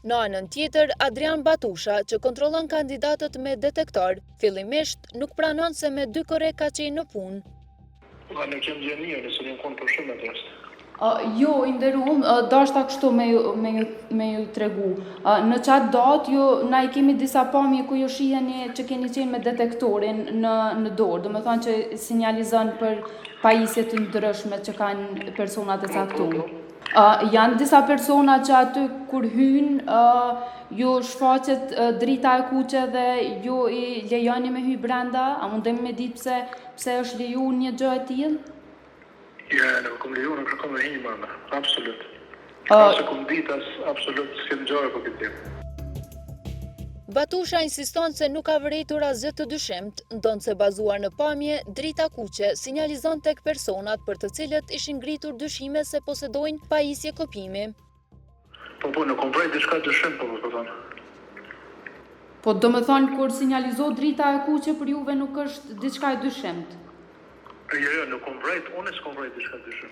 Në anën tjetër, Adrian Batusha, që kontrollon kandidatët me detektor, fillimisht nuk pranon se me 2 kore ka qenë në punë. Në kemë gjë mirë, nëse një konë për shumë e tërst. Jo, inderuam, dashta kështu me ju tregu. Në qatë datë, na I kemi disa pamje ku ju shiheni që keni qenë me detektorin në dorë, do me thonë që sinjalizon për pajisje të ndryshme që kanë personat e caktuar. Janë disa persona që aty kur hynë, ju shfaqet drita e kuqe dhe ju I lejoni me hy brenda, a mundem me ditë pse është leju një gjë e tillë? Ja, në kom leju, në kërkom me hinjë mëna, absolut. Ase kom ditas, absolut, s'kem gjore për këtë tim. Batusha insiston se nuk ka vërejtur asgjë të dyshimt, ndonë se bazuar në pamje, drita kuqe sinjalizon tek personat për të cilët ishin ngritur dyshime se posedojnë pajisje kopimi. Po, në kom prej diçka dyshim, po thonë. Po, do me thonë, kur sinjalizo drita e kuqe për juve nuk është diçka e dyshimt? Jo, nuk kom vrejt, unë s'kom vrejt diçka dyshim.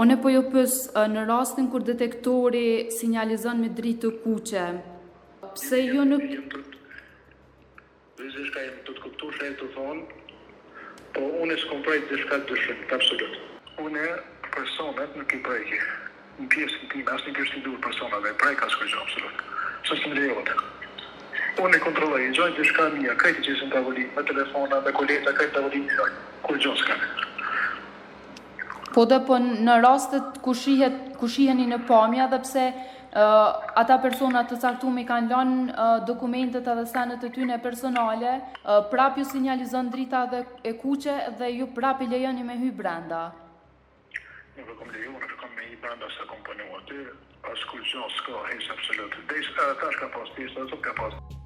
Unë po ju pës, në rastin kur detektori sinjalizon me dritë të kuqe, pse ju nuk... Vizishka jem të kuptu shë e të thonë, po unë s'kom vrejt diçka dyshim, absolut. Unë personet nuk I prejki. Në pjesën time, asë një kështë I duhet personat dhe prejka s'ko gjë, absolut. Së s'më lejohet. Unë kontrolloj, gjojnë diçka mija, kajtë që në tavolinë, me telefona, me koleta, kajtë tavolinë gjojnë, kur gjonë s'kane. Po dhe po në rastet ku shiheni në pamja dhe pse ata personat të caktuar kanë lënë dokumentet edhe senet e tyre personale, prap ju sinjalizon drita dhe e kuqe dhe ju prap I lejoni me hy brenda. Nuk e kom leju, nuk e kom me hy brenda se kom punu aty, as kur gjonë s'ka, hejës absolut. Tash ka pas, tisë, ka pas.